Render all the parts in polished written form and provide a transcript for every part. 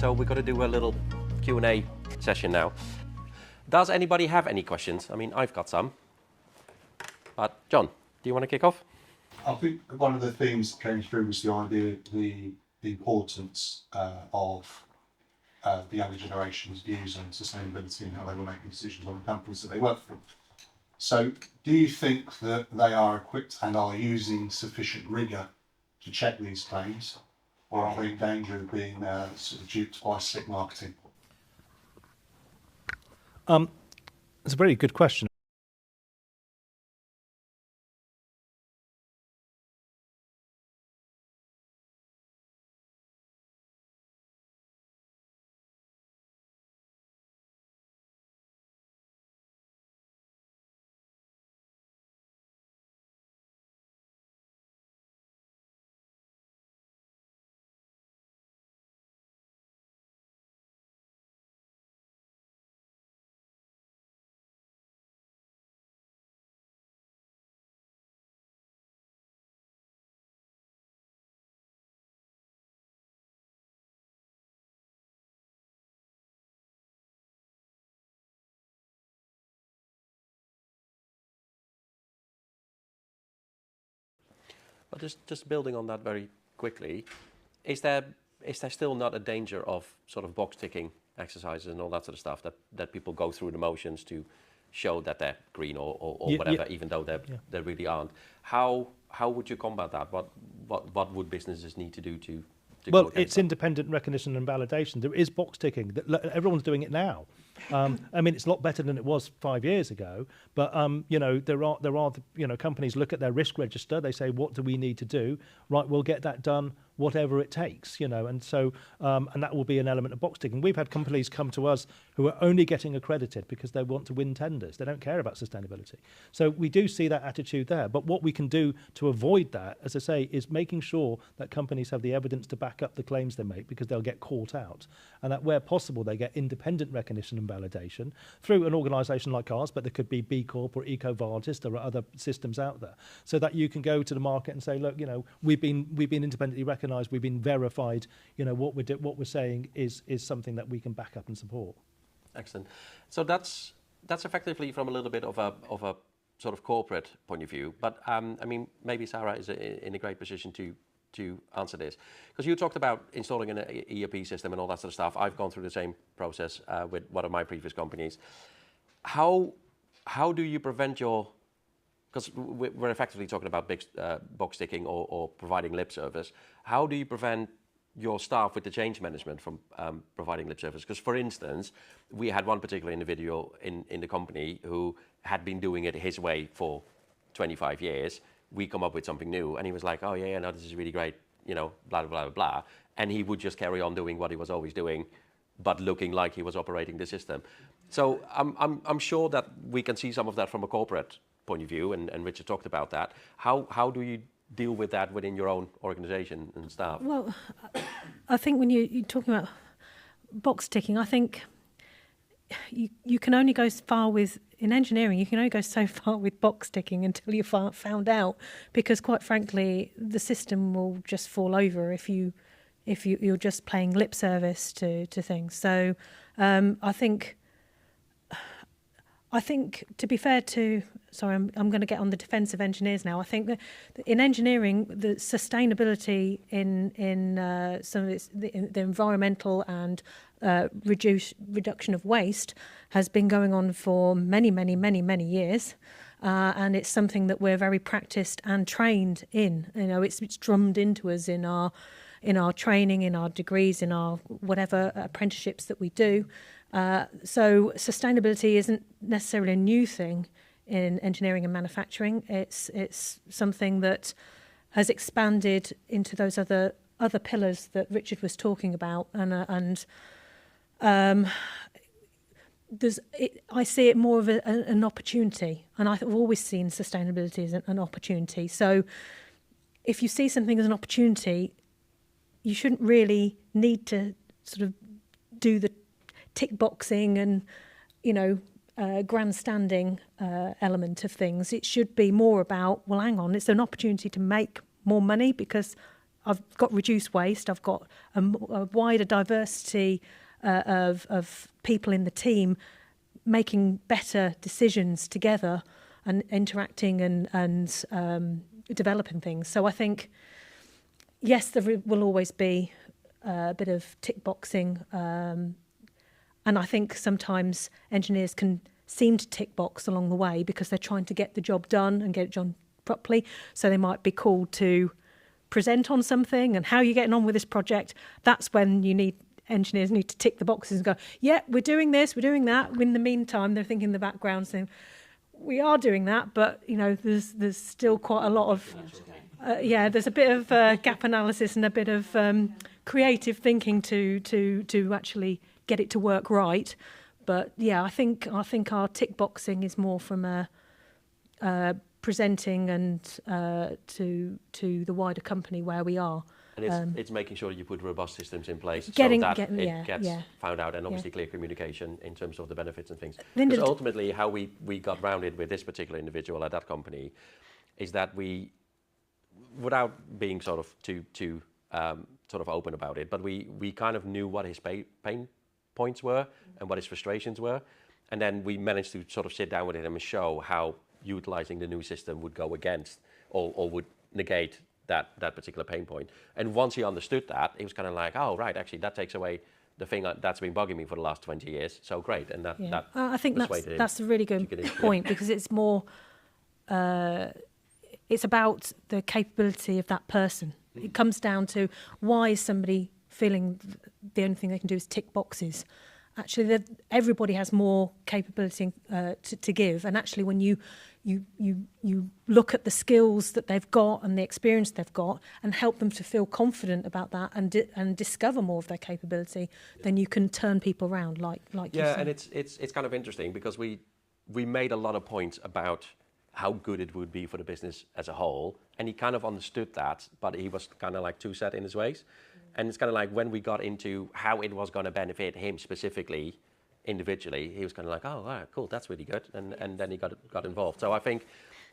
So we're going to do a little Q&A session now. Does anybody have any questions? I mean, I've got some. But John, do you want to kick off? I think one of the themes that came through was the idea, the importance of the younger generation's views on sustainability and how they were making decisions on the companies that they work for. So do you think that they are equipped and are using sufficient rigour to check these claims, or are they in danger of being sort of duped by slick marketing? It's a very good question. But just building on that very quickly, is there still not a danger of sort of box ticking exercises and all that sort of stuff that people go through the motions to show that they're green or whatever, even though they really aren't? How would you combat that? What would businesses need to do to well, it's independent recognition and validation. There is box ticking. Everyone's doing it now. I mean, it's a lot better than it was 5 years ago. But you know, there are companies look at their risk register. They say, what do we need to do? Right, we'll get that done, whatever it takes. You know, and so and that will be an element of box ticking. We've had companies come to us who are only getting accredited because they want to win tenders. They don't care about sustainability. So we do see that attitude there. But what we can do to avoid that, as I say, is making sure that companies have the evidence to back up the claims they make, because they'll get caught out, and that where possible they get independent recognition and validation through an organisation like ours, but there could be B Corp or EcoVadis. There are other systems out there, so that you can go to the market and say, look, you know, we've been independently recognised, we've been verified. You know, what we're saying is something that we can back up and support. Excellent. So that's effectively from a little bit of a sort of corporate point of view. But I mean, maybe Sarah is in a great position to answer this, because you talked about installing an ERP system and all that sort of stuff. I've gone through the same process with one of my previous companies. How do you prevent because we're effectively talking about big box ticking or providing lip service. How do you prevent your staff with the change management from providing lip service? Because, for instance, we had one particular individual in the company who had been doing it his way for 25 years. We come up with something new, and he was like, oh, yeah, no, this is really great, you know, blah, blah, blah, blah. And he would just carry on doing what he was always doing, but looking like he was operating the system. So I'm sure that we can see some of that from a corporate point of view, and Richard talked about that. How do you deal with that within your own organisation and staff? Well, I think when you're talking about box ticking, I think you can only go far in engineering, you can only go so far with box ticking until you're found out, because quite frankly, the system will just fall over if you're just paying lip service to things. So I think to be fair to, sorry, I'm going to get on the defence of engineers now. I think that in engineering, the sustainability in some of the environmental and reduction of waste has been going on for many, many, many, many years. And it's something that we're very practiced and trained in. You know, it's drummed into us in our training, in our degrees, in our whatever apprenticeships that we do. So sustainability isn't necessarily a new thing in engineering and manufacturing. It's something that has expanded into those other pillars that Richard was talking about, and I see it more of an opportunity, and I've always seen sustainability as an opportunity. So if you see something as an opportunity, you shouldn't really need to sort of do the tick boxing and, you know, grandstanding element of things. It should be more about, well, hang on, it's an opportunity to make more money because I've got reduced waste. I've got a wider diversity of people in the team making better decisions together and interacting and developing things. So I think, yes, there will always be a bit of tick boxing, and I think sometimes engineers can seem to tick box along the way because they're trying to get the job done and get it done properly. So they might be called to present on something and how you're getting on with this project. That's when engineers need to tick the boxes and go, yeah, we're doing this, we're doing that. In the meantime, they're thinking in the background saying, we are doing that, but there's still quite a lot of there's a bit of gap analysis and a bit of creative thinking to actually get it to work right. But yeah, I think our tick boxing is more from a presenting and to the wider company where we are. And it's making sure you put robust systems in place so that it gets found out, and obviously clear communication in terms of the benefits and things. Because ultimately how we got rounded with this particular individual at that company is that we, without being sort of too sort of open about it, but we kind of knew what his pain points were and what his frustrations were. And then we managed to sort of sit down with him and show how utilizing the new system would go against or would negate that particular pain point. And once he understood that, he was kind of like, oh, right, actually, that takes away the thing that's been bugging me for the last 20 years. So great. And that I think that's a really good point, because it's more, it's about the capability of that person. It comes down to, why is somebody feeling the only thing they can do is tick boxes? Actually, everybody has more capability to give. And actually, when you look at the skills that they've got and the experience they've got and help them to feel confident about that and discover more of their capability, then you can turn people around like you said. Yeah, and it's kind of interesting because we made a lot of points about how good it would be for the business as a whole, and he kind of understood that, but he was kind of like too set in his ways. And it's kind of like when we got into how it was going to benefit him specifically, individually, he was kind of like, oh, all right, cool, that's really good. And then he got involved. So I think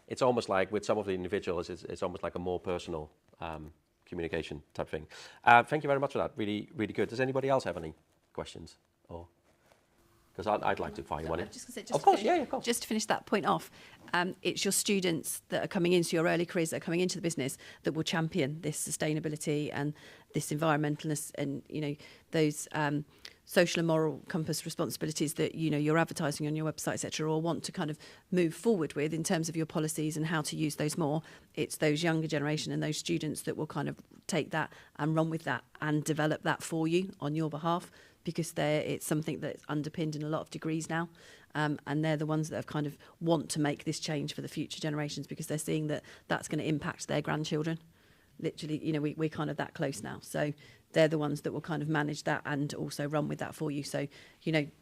it's almost like with some of the individuals, it's almost like a more personal communication type thing. Thank you very much for that. Really, really good. Does anybody else have any questions? Or because I'd like to find one in. Of course. Just to finish that point off, it's your students that are coming into your early careers, that are coming into the business, that will champion this sustainability and this environmentalness and, those social and moral compass responsibilities that, you're advertising on your website, etc., or want to kind of move forward with in terms of your policies and how to use those more. It's those younger generation and those students that will kind of take that and run with that and develop that for you on your behalf, because it's something that's underpinned in a lot of degrees now. And they're the ones that have kind of want to make this change for the future generations, because they're seeing that that's going to impact their grandchildren. Literally, we're kind of that close now. So they're the ones that will kind of manage that and also run with that for you. So,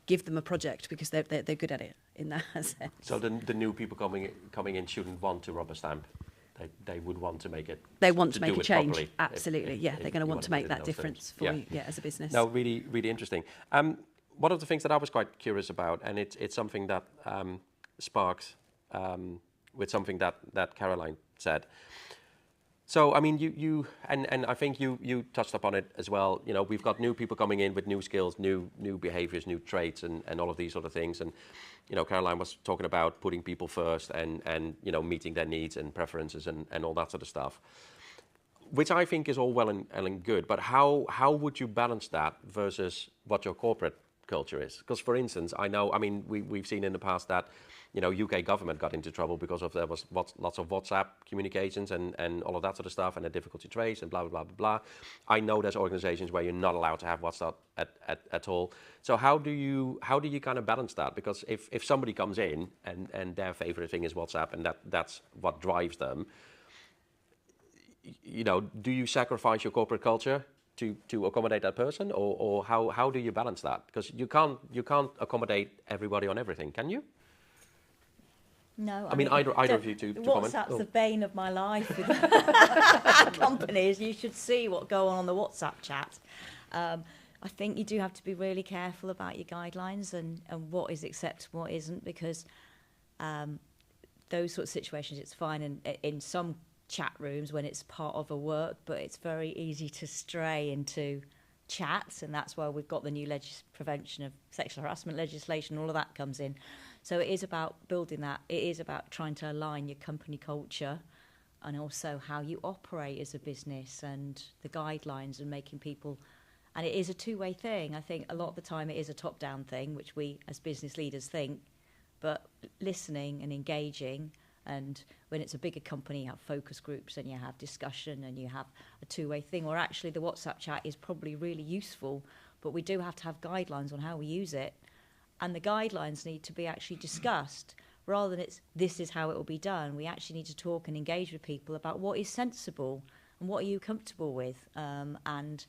give them a project, because they're good at it in that sense. So the new people coming in shouldn't want to rubber stamp. They would want to make it. They want to make a change. Properly, absolutely, they're going to want to make that difference for you, as a business. No, really, really interesting. One of the things that I was quite curious about, and it's something that sparks with something that Caroline said. So, I mean, you and I think you touched upon it as well. We've got new people coming in with new skills, new behaviors, new traits, and all of these sort of things. And, Caroline was talking about putting people first and meeting their needs and preferences and all that sort of stuff, which I think is all well and good. But how would you balance that versus what your corporate culture is? Because, for instance, we've seen in the past that, UK government got into trouble because there was lots of WhatsApp communications and all of that sort of stuff, and a difficulty to trace and blah, blah, blah, blah, blah. I know there's organizations where you're not allowed to have WhatsApp at all. So how do you kind of balance that? Because if somebody comes in and their favorite thing is WhatsApp and that's what drives them, do you sacrifice your corporate culture to accommodate that person, or how do you balance that? Because you can't accommodate everybody on everything, can you? No, I mean either of you to comment. WhatsApp's the bane of my life with companies. You should see what go on the WhatsApp chat. I think you do have to be really careful about your guidelines and what is acceptable, what isn't, because those sorts of situations, it's fine in some chat rooms when it's part of a work, but it's very easy to stray into chats, and that's where we've got the new prevention of sexual harassment legislation, all of that comes in. So it is about building that. It is about trying to align your company culture and also how you operate as a business and the guidelines and making people, and it is a two-way thing. I think a lot of the time it is a top-down thing, which we as business leaders think, but listening and engaging. And when it's a bigger company, you have focus groups and you have discussion and you have a two-way thing. Or actually the WhatsApp chat is probably really useful, but we do have to have guidelines on how we use it. And the guidelines need to be actually discussed rather than this is how it will be done. We actually need to talk and engage with people about what is sensible and what are you comfortable with, and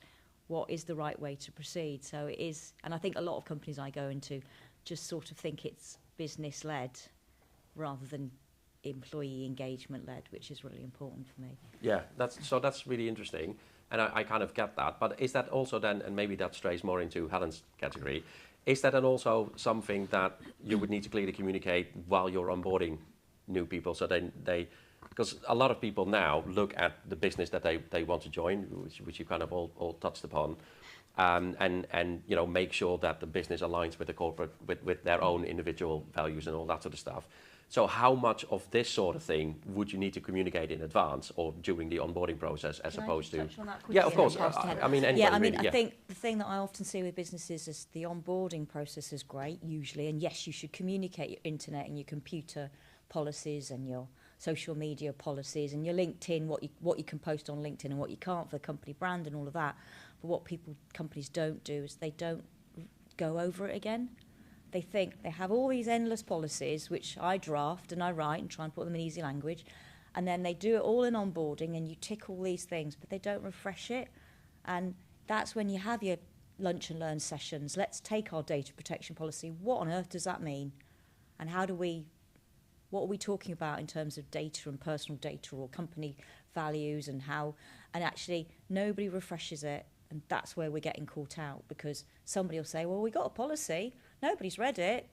what is the right way to proceed. So it is, and I think a lot of companies I go into just sort of think it's business-led rather than employee engagement led, which is really important for me. Yeah, that's really interesting, and I kind of get that. But is that also then, and maybe that strays more into Helen's category, is that then also something that you would need to clearly communicate while you're onboarding new people? So then because a lot of people now look at the business that they want to join, which you kind of all touched upon, and you know, make sure that the business aligns with the corporate, with their own individual values and all that sort of stuff. So how much of this sort of thing would you need to communicate in advance or during the onboarding process, as opposed to? Touch on that quickly? Yeah, of course. I mean, anybody, yeah, I mean, really, I think the thing that I often see with businesses is the onboarding process is great usually, and yes, you should communicate your internet and your computer policies and your social media policies and your LinkedIn, what you can post on LinkedIn and what you can't for the company brand and all of that. But what companies don't do is they don't go over it again. They think they have all these endless policies, which I draft and I write and try and put them in easy language, and then they do it all in onboarding and you tick all these things, but they don't refresh it. And that's when you have your lunch and learn sessions. Let's take our data protection policy. What on earth does that mean? And what are we talking about in terms of data and personal data or company values and how, and actually nobody refreshes it. And that's where we're getting caught out, because somebody will say, well, we got a policy, nobody's read it.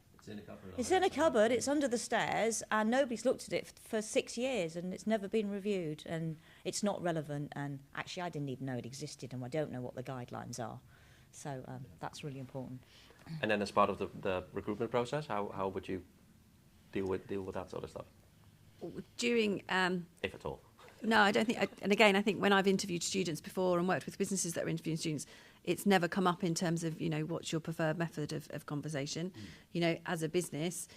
It's in a cupboard, it's under the stairs, and nobody's looked at it for 6 years, and it's never been reviewed, and it's not relevant. And actually, I didn't even know it existed, and I don't know what the guidelines are. So that's really important. And then as part of the recruitment process, how would you deal with that sort of stuff? During... if at all. No, I don't think, and again, I think when I've interviewed students before and worked with businesses that are interviewing students, it's never come up in terms of, you know, what's your preferred method of conversation. You know, as a business,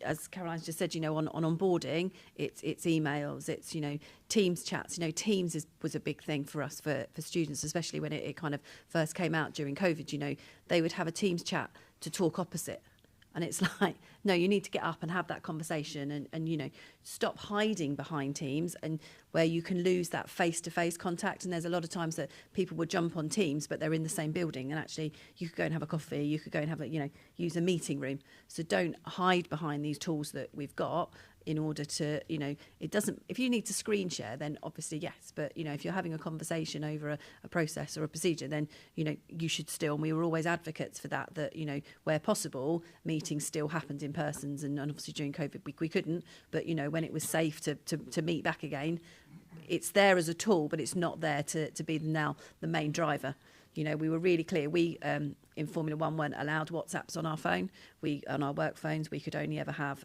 as Caroline's just said, you know, on onboarding, it's emails, it's, you know, Teams chats. You know, Teams was a big thing for us, for students, especially when it kind of first came out during COVID. You know, they would have a Teams chat to talk opposite. And it's like, no, you need to get up and have that conversation and you know, stop hiding behind Teams, and where you can lose that face-to-face contact. And there's a lot of times that people would jump on Teams, but they're in the same building, and actually you could go and have a coffee, you could go and have a, you know, use a meeting room. So don't hide behind these tools that we've got in order to, you know, it doesn't, if you need to screen share, then obviously yes, but you know, if you're having a conversation over a process or a procedure, then, you know, you should still, and we were always advocates for that, you know, where possible, meetings still happened in persons, and obviously during COVID we couldn't, but you know, when it was safe to meet back again, it's there as a tool, but it's not there to be now the main driver. You know, we were really clear. We, in Formula One, weren't allowed WhatsApps on our phone. On our work phones, we could only ever have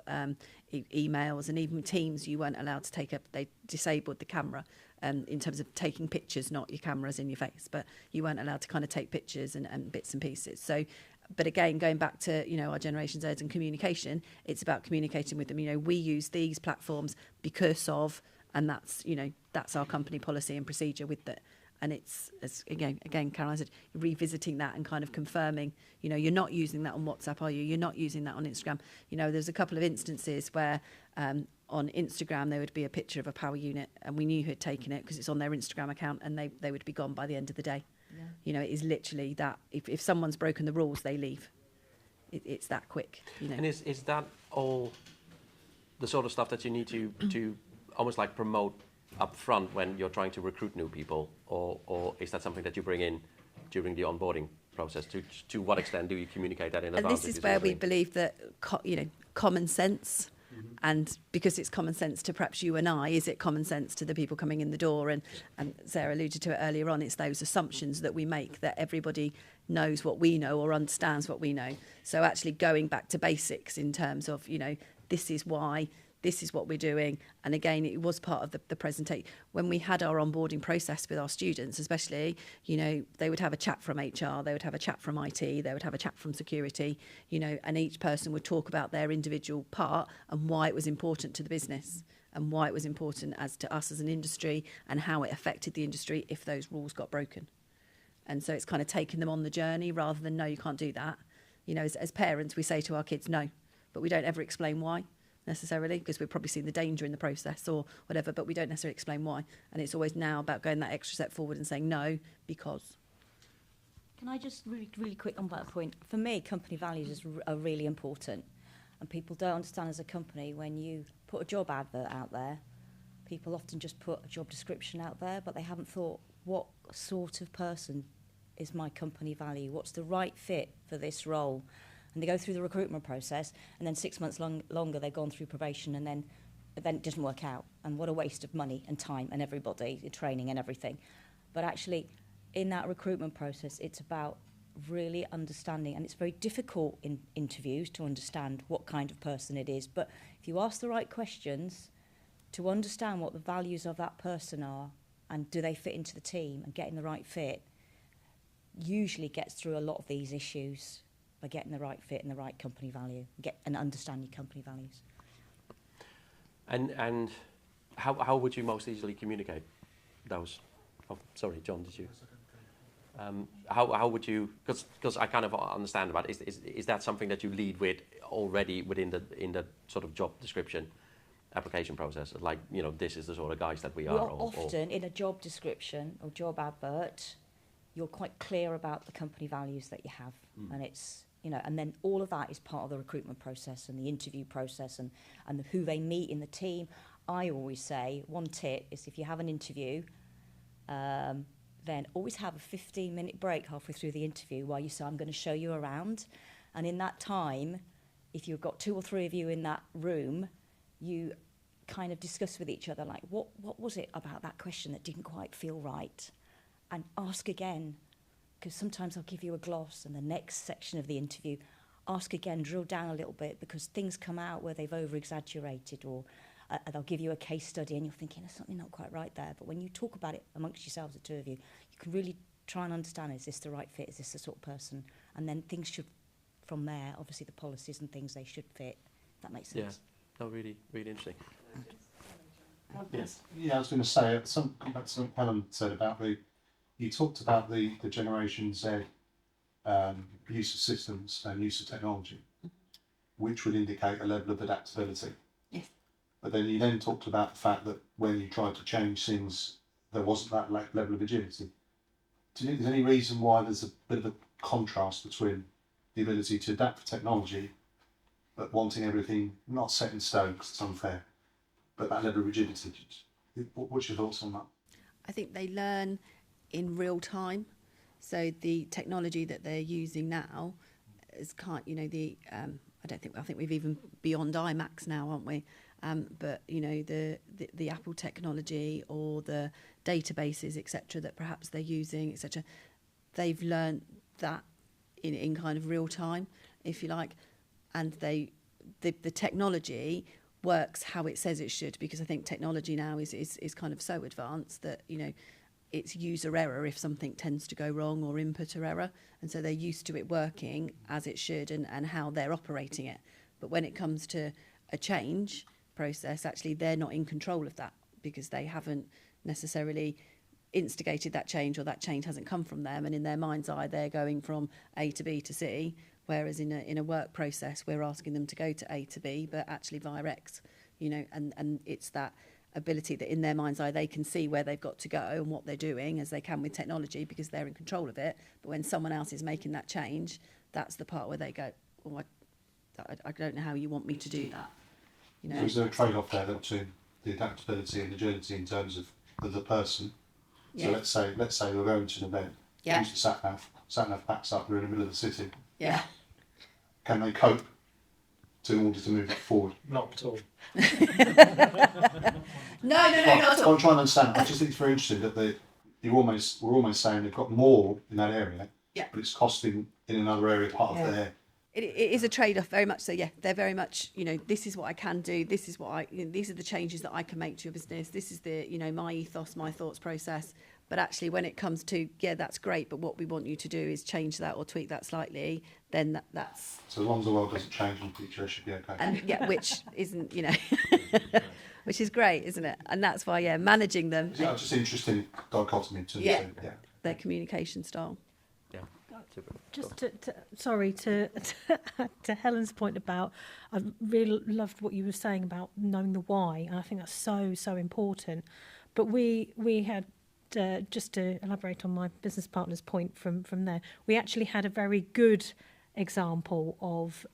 emails, and even Teams, you weren't allowed to take they disabled the camera in terms of taking pictures, not your cameras in your face, but you weren't allowed to kind of take pictures and bits and pieces. So, but again, going back to, you know, our Generation Zs and communication, it's about communicating with them. You know, we use these platforms because of, and that's, you know, that's our company policy and procedure with that. And it's, as again, Caroline said, revisiting that and kind of confirming, you know, you're not using that on WhatsApp, are you? You're not using that on Instagram. You know, there's a couple of instances where on Instagram there would be a picture of a power unit, and we knew who had taken it because it's on their Instagram account, and they would be gone by the end of the day. Yeah. You know, it is literally that. If someone's broken the rules, they leave. It's that quick, you know. And is that all the sort of stuff that you need to almost like promote up front when you're trying to recruit new people, or is that something that you bring in during the onboarding process? To what extent do you communicate that in advance? And this is where we believe that, you know, common sense And because it's common sense to perhaps you and I, is it common sense to the people coming in the door? And Sarah alluded to it earlier on, it's those assumptions that we make that everybody knows what we know or understands what we know. So actually going back to basics in terms of, you know, this is why, this is what we're doing. And again, it was part of the presentation. When we had our onboarding process with our students, especially, you know, they would have a chat from HR, they would have a chat from IT, they would have a chat from security, you know, and each person would talk about their individual part and why it was important to the business and why it was important as to us as an industry and how it affected the industry if those rules got broken. And so it's kind of taking them on the journey rather than, no, you can't do that. You know, as parents, we say to our kids, no, but we don't ever explain why necessarily, because we've probably seen the danger in the process or whatever, but we don't necessarily explain why. And it's always now about going that extra step forward and saying no, because. Can I just really quick on that point? For me, company values are really important. And people don't understand as a company, when you put a job advert out there, people often just put a job description out there, but they haven't thought, what sort of person is my company value? What's the right fit for this role? And they go through the recruitment process, and then 6 months longer they've gone through probation, and then it doesn't work out. And what a waste of money and time and everybody, training and everything. But actually, in that recruitment process, it's about really understanding, and it's very difficult in interviews to understand what kind of person it is. But if you ask the right questions to understand what the values of that person are, and do they fit into the team, and getting the right fit, usually gets through a lot of these issues by getting the right fit and the right company value, and understand your company values. And how would you most easily communicate those? Oh, sorry, John, did you? How would you? Because I kind of understand about it. Is that something that you lead with already within the sort of job description application process? Like, you know, this is the sort of guys that we are. Often in a job description or job advert, you're quite clear about the company values that you have, and it's, you know, and then all of that is part of the recruitment process and the interview process and who they meet in the team. I always say one tip is, if you have an interview, then always have a 15-minute break halfway through the interview while you say, I'm going to show you around. And in that time, if you've got 2 or 3 of you in that room, you kind of discuss with each other, like, what was it about that question that didn't quite feel right? And ask again, because sometimes I'll give you a gloss, and the next section of the interview, ask again, drill down a little bit, because things come out where they've over-exaggerated, or they'll give you a case study and you're thinking, there's something not quite right there. But when you talk about it amongst yourselves, the 2 of you, you can really try and understand, is this the right fit? Is this the sort of person? And then things should, from there, obviously the policies and things, they should fit. If that makes sense. Yeah, no, really, really interesting. Yes. Yeah, I was going to say, something Helen said about you talked about the Generation Z use of systems and use of technology, which would indicate a level of adaptability. Yes. But then you then talked about the fact that when you tried to change things, there wasn't that level of agility. Do you think there's any reason why there's a bit of a contrast between the ability to adapt for technology, but wanting everything not set in stone because it's unfair, but that level of rigidity? What's your thoughts on that? I think they learn in real time. So the technology that they're using now is I think we've even beyond IMAX now, aren't we? But you know, the Apple technology or the databases, etc., that perhaps they're using, etc., they've learned that in kind of real time, if you like, and the technology works how it says it should, because I think technology now is kind of so advanced that, you know, it's user error if something tends to go wrong, or inputter error, and so they're used to it working as it should and how they're operating it. But when it comes to a change process, actually they're not in control of that, because they haven't necessarily instigated that change, or that change hasn't come from them, and in their mind's eye they're going from A to B to C, whereas in a work process we're asking them to go to A to B, but actually via X, you know, and it's that ability that in their mind's eye they can see where they've got to go and what they're doing, as they can with technology, because they're in control of it. But when someone else is making that change, that's the part where they go, oh, I don't know how you want me to do that, you know. So is there a trade-off there between the adaptability and agility in terms of the person? Yeah. So let's say we're going to an event, Yeah. use the sat nav backs up, we're in the middle of the city. Yeah. Can they cope in order to move it forward? Not at all. No, Well, not at all. I'm trying to understand. I just think it's very interesting that we're almost saying they've got more in that area, Yeah. but it's costing in another area part of their. It is a trade-off, very much so. Yeah, they're very much, this is what I can do. This is what these are the changes that I can make to your business. This is the, my ethos, my thoughts process. But actually, when it comes to, that's great, but what we want you to do is change that or tweak that slightly. Then that's So as long as the world doesn't change in the future, it should be okay. and which isn't, which is great, isn't it? And that's why, managing them, Yeah, just interesting dichotomy in terms of their communication style. Yeah. Super. Just to Helen's point about, I really loved what you were saying about knowing the why, and I think that's so important. But we had, just to elaborate on my business partner's point from there, we actually had a very good example of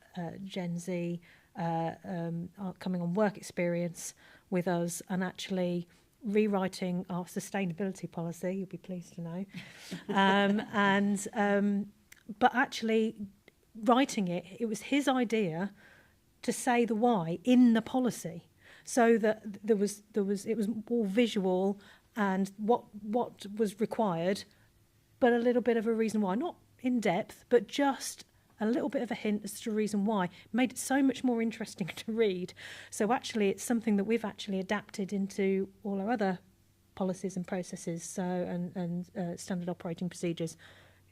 Gen Z coming on work experience with us and actually rewriting our sustainability policy, you'll be pleased to know, but actually writing it was his idea to say the why in the policy, so that it was more visual and what was required, but a little bit of a reason why, not in depth, but just a little bit of a hint as to the reason why. Made it so much more interesting to read. So actually it's something that we've actually adapted into all our other policies and processes, and standard operating procedures.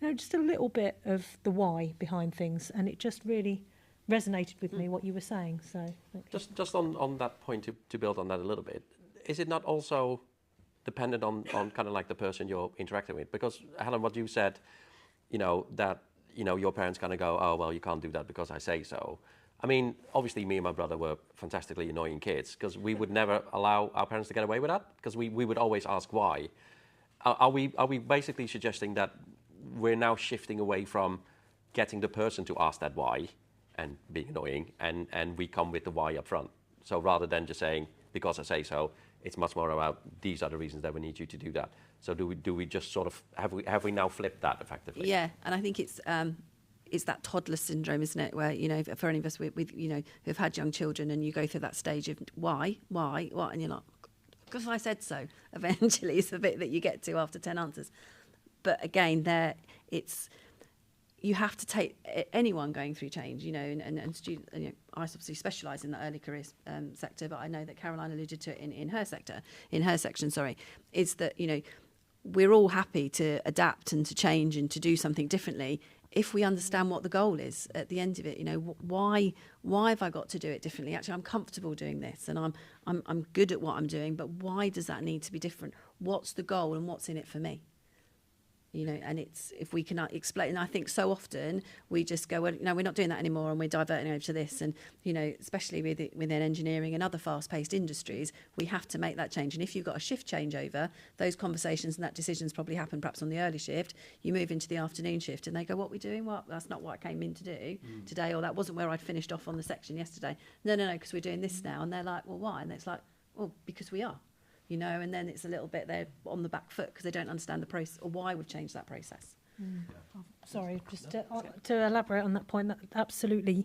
Just a little bit of the why behind things, and it just really resonated with me what you were saying. So thank you. Just on that point, to build on that a little bit, is it not also dependent on kind of like the person you're interacting with? Because Helen, what you said, that your parents kind of go, oh well, you can't do that because I say so. I mean, obviously me and my brother were fantastically annoying kids because we would never allow our parents to get away with that, because we would always ask why. Are we basically suggesting that we're now shifting away from getting the person to ask that why and being annoying, and we come with the why up front? So rather than just saying, because I say so, it's much more about these are the reasons that we need you to do that. So do we just sort of, have we now flipped that effectively? Yeah, and I think it's that toddler syndrome, isn't it? Where, for any of us who've had young children, and you go through that stage of why, what, and you're like, because I said so. Eventually, it's the bit that you get to after 10 answers. But again, you have to take anyone going through change, and students. I obviously specialise in the early careers sector, but I know that Caroline alluded to it in her sector, in her section. Sorry, is that we're all happy to adapt and to change and to do something differently if we understand what the goal is at the end of it. Why have I got to do it differently? Actually, I'm comfortable doing this, and I'm good at what I'm doing. But why does that need to be different? What's the goal, and what's in it for me? And it's, if we can explain, and I think so often we just go, well, no, we're not doing that anymore, and we're diverting over to this. And, especially within engineering and other fast-paced industries, we have to make that change. And if you've got a shift changeover, those conversations and that decisions probably happen perhaps on the early shift. You move into the afternoon shift, and they go, what are we doing? Well, that's not what I came in to do today, or that wasn't where I'd finished off on the section yesterday. No, because we're doing this now. And they're like, well, why? And it's like, well, because we are. And then it's a little bit they're on the back foot because they don't understand the process or why we've changed that process. Sorry, just to elaborate on that point, that's absolutely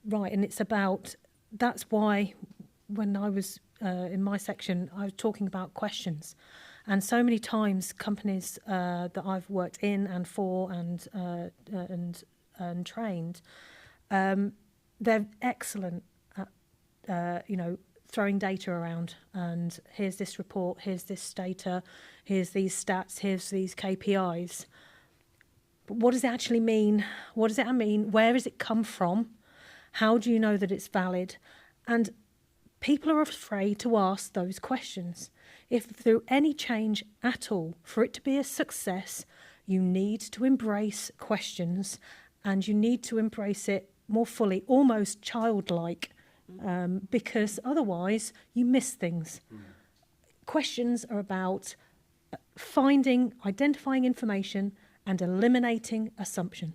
right. And it's about, that's why when I was in my section, I was talking about questions. And so many times companies that I've worked in and for and trained, they're excellent at, throwing data around, and here's this report, here's this data, here's these stats, here's these KPIs. But what does it actually mean? What does it mean? Where does it come from? How do you know that it's valid? And people are afraid to ask those questions. If through any change at all, for it to be a success, you need to embrace questions, and you need to embrace it more fully, almost childlike, because otherwise you miss things. Questions are about identifying information and eliminating assumption.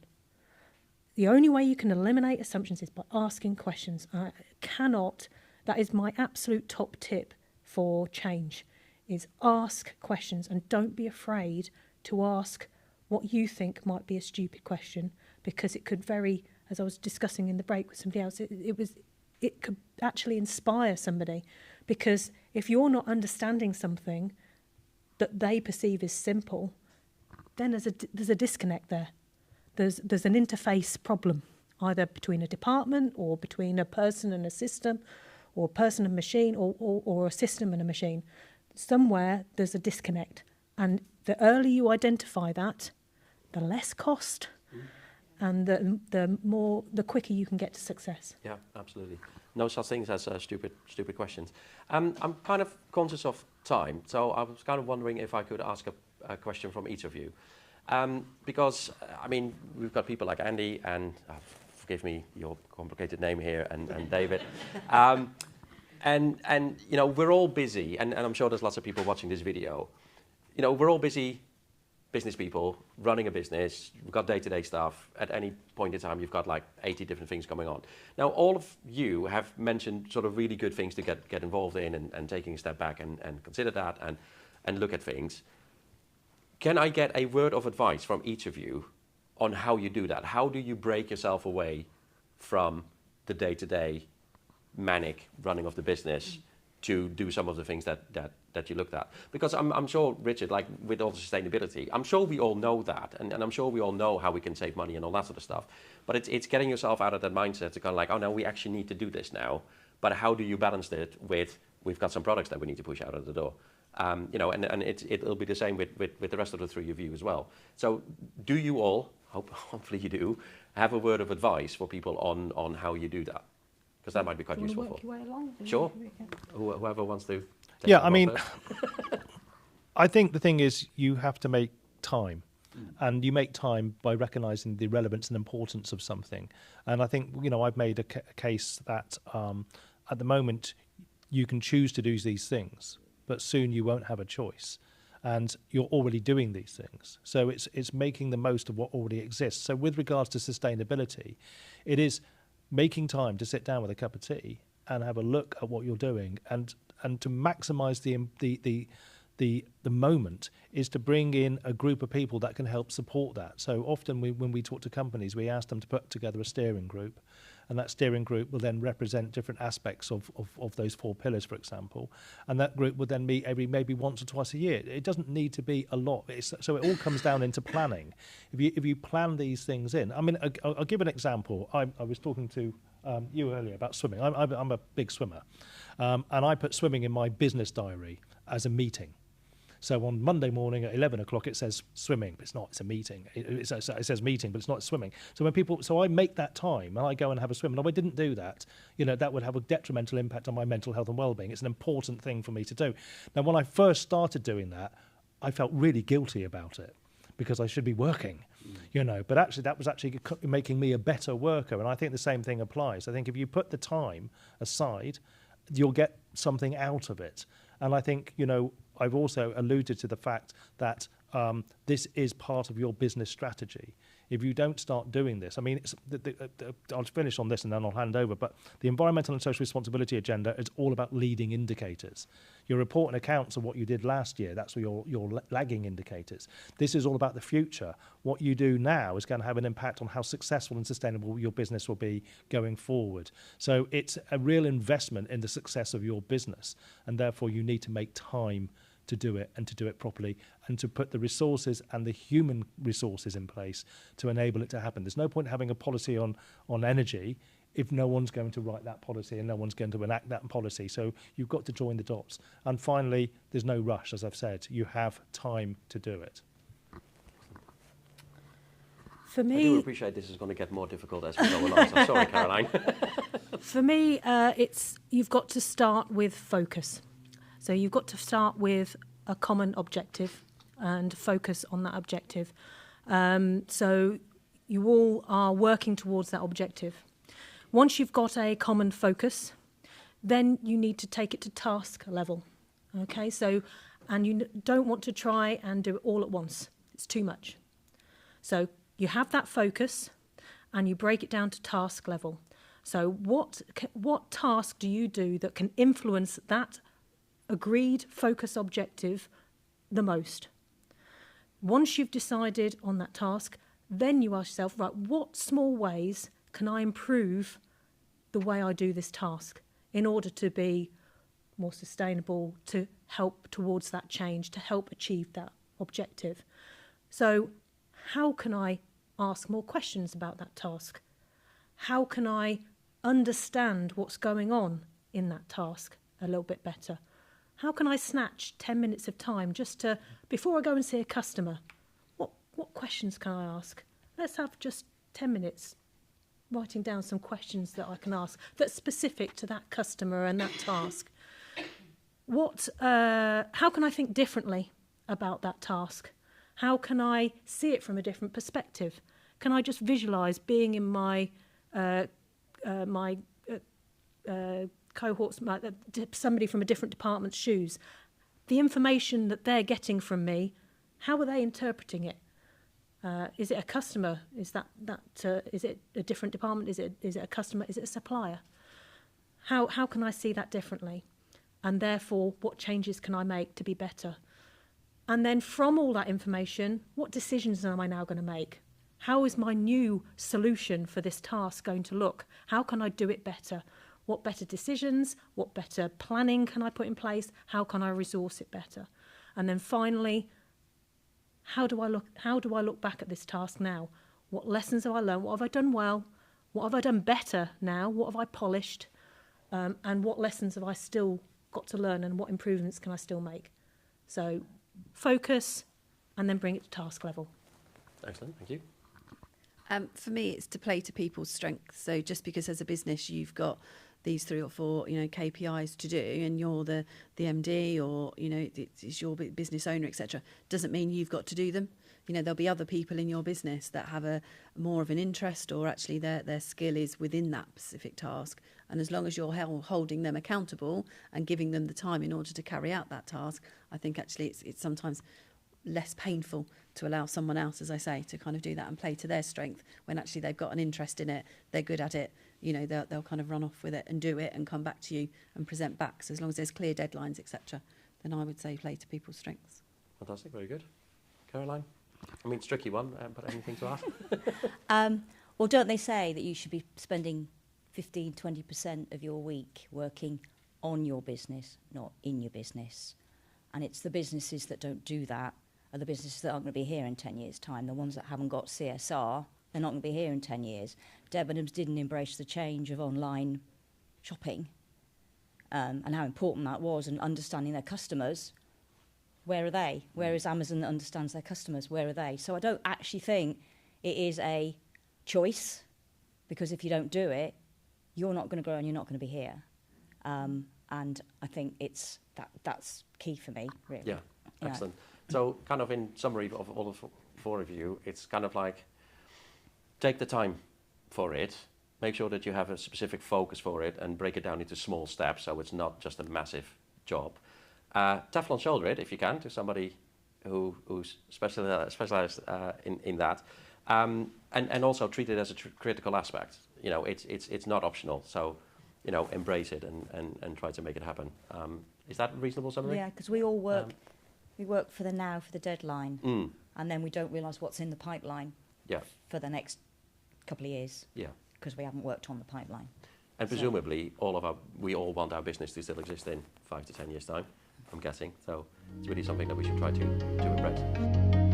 The only way you can eliminate assumptions is by asking questions. That is my absolute top tip for change, is ask questions, and don't be afraid to ask what you think might be a stupid question, because it could as I was discussing in the break with somebody else, it could actually inspire somebody, because if you're not understanding something that they perceive as simple, then there's a disconnect there. There's an interface problem, either between a department or between a person and a system, or a person and machine, or a system and a machine. Somewhere there's a disconnect. And the earlier you identify that, the less cost, and the quicker you can get to success. Yeah, absolutely. No such things as stupid questions. I'm kind of conscious of time, so I was kind of wondering if I could ask a question from each of you. Because, I mean, we've got people like Andy and, forgive me your complicated name here, and David. And you know, we're all busy, and I'm sure there's lots of people watching this video. You know, we're all busy business people running a business. We've got day-to-day stuff. At any point in time, you've got like 80 different things going on. Now, all of you have mentioned sort of really good things to get involved in, and taking a step back and consider that and look at things. Can I get a word of advice from each of you on how you do that? How do you break yourself away from the day-to-day manic running of the business to do some of the things that you looked at? Because I'm sure, Richard, like with all the sustainability, I'm sure we all know that, and I'm sure we all know how we can save money and all that sort of stuff. But it's getting yourself out of that mindset to kind of like, oh no, we actually need to do this now. But how do you balance it with, we've got some products that we need to push out of the door? You know, and it'll be the same with the rest of the three of you as well. So do you all, hopefully you do, have a word of advice for people on how you do that? Because that might be quite useful for. Sure. Whoever wants to. Yeah, I mean, I think the thing is you have to make time. And you make time by recognising the relevance and importance of something. And I think, you know, I've made a case that at the moment you can choose to do these things, but soon you won't have a choice. And you're already doing these things. So it's making the most of what already exists. So with regards to sustainability, it is making time to sit down with a cup of tea and have a look at what you're doing, and to maximise the moment is to bring in a group of people that can help support that. So often when we talk to companies, we ask them to put together a steering group, and that steering group will then represent different aspects of those 4 pillars, for example, and that group would then meet every maybe once or twice a year. It doesn't need to be a lot. So it all comes down into planning. If you plan these things in, I mean, I'll give an example. I was talking to you earlier about swimming. I'm a big swimmer, and I put swimming in my business diary as a meeting. So on Monday morning at 11 o'clock, it says swimming, but it's not, it's a meeting. It says meeting, but it's not swimming. So I make that time and I go and have a swim. And if I didn't do that, you know, that would have a detrimental impact on my mental health and well-being. It's an important thing for me to do. Now, when I first started doing that, I felt really guilty about it because I should be working, you know, but actually that was actually making me a better worker. And I think the same thing applies. I think if you put the time aside, you'll get something out of it. And I think, you know, I've also alluded to the fact that this is part of your business strategy. If you don't start doing this, I mean, I'll finish on this and then I'll hand over, but the environmental and social responsibility agenda is all about leading indicators. Your report and accounts of what you did last year, that's your lagging indicators. This is all about the future. What you do now is going to have an impact on how successful and sustainable your business will be going forward. So it's a real investment in the success of your business, and therefore you need to make time to do it, and to do it properly, and to put the resources and the human resources in place to enable it to happen. There's no point having a policy on energy if no one's going to write that policy and no one's going to enact that policy. So you've got to join the dots. And finally, there's no rush, as I've said. You have time to do it. For me, I do appreciate this is going to get more difficult as we go along. So sorry, Caroline. For me, you've got to start with focus. So you've got to start with a common objective and focus on that objective. So you all are working towards that objective. Once you've got a common focus, then you need to take it to task level. Okay, so, and you don't want to try and do it all at once. It's too much. So you have that focus and you break it down to task level. So what task do you do that can influence that agreed focus objective the most? Once you've decided on that task, then you ask yourself, right, what small ways can I improve the way I do this task in order to be more sustainable, to help towards that change, to help achieve that objective. So how can I ask more questions about that task? How can I understand what's going on in that task a little bit better? How can I snatch 10 minutes of time just to, before I go and see a customer, what questions can I ask? Let's have just 10 minutes writing down some questions that I can ask that's specific to that customer and that task. How can I think differently about that task? How can I see it from a different perspective? Can I just visualise being in my cohorts, somebody from a different department's shoes? The information that they're getting from me, how are they interpreting it? Is it a customer? Is is it a different department? Is it a customer? Is it a supplier? How can I see that differently? And therefore, what changes can I make to be better? And then from all that information, what decisions am I now going to make? How is my new solution for this task going to look? How can I do it better? What better decisions, what better planning can I put in place? How can I resource it better? And then finally, how do I look back at this task now? What lessons have I learned? What have I done well? What have I done better now? What have I polished? And what lessons have I still got to learn, and what improvements can I still make? So focus and then bring it to task level. Excellent, thank you. For me, it's to play to people's strengths. So just because as a business you've got these 3 or 4, KPIs to do, and you're the MD, or it's your business owner, etc., doesn't mean you've got to do them. There'll be other people in your business that have a more of an interest, or actually their skill is within that specific task. And as long as you're holding them accountable and giving them the time in order to carry out that task, I think actually it's sometimes less painful to allow someone else, as I say, to kind of do that and play to their strength, when actually they've got an interest in it, they're good at it, they'll kind of run off with it and do it and come back to you and present back. So as long as there's clear deadlines, etc., then I would say play to people's strengths. Fantastic, very good. Caroline? I mean, it's a tricky one, but anything to ask? Well, don't they say that you should be spending 15-20% of your week working on your business, not in your business? And it's the businesses that don't do that are the businesses that aren't going to be here in 10 years' time. The ones that haven't got CSR, they're not going to be here in 10 years. Debenhams didn't embrace the change of online shopping and how important that was, and understanding their customers. Where are they? Where is Amazon that understands their customers? Where are they? So I don't actually think it is a choice, because if you don't do it, you're not going to grow and you're not going to be here. And I think that's key for me, really. Yeah, excellent. So kind of in summary of all the 4 of you, it's kind of like take the time for it, make sure that you have a specific focus for it, and break it down into small steps so it's not just a massive job. Teflon shoulder it if you can to somebody who's specialized in that, and also treat it as a critical aspect. It's not optional. So, embrace it and try to make it happen. Is that a reasonable summary? Yeah, because we all work. We work for the now, for the deadline, and then we don't realise what's in the pipeline. Yeah. For the next couple of years. Yeah. Because we haven't worked on the pipeline. And presumably, we all want our business to still exist in 5 to 10 years' time, I'm guessing. So it's really something that we should try to embrace.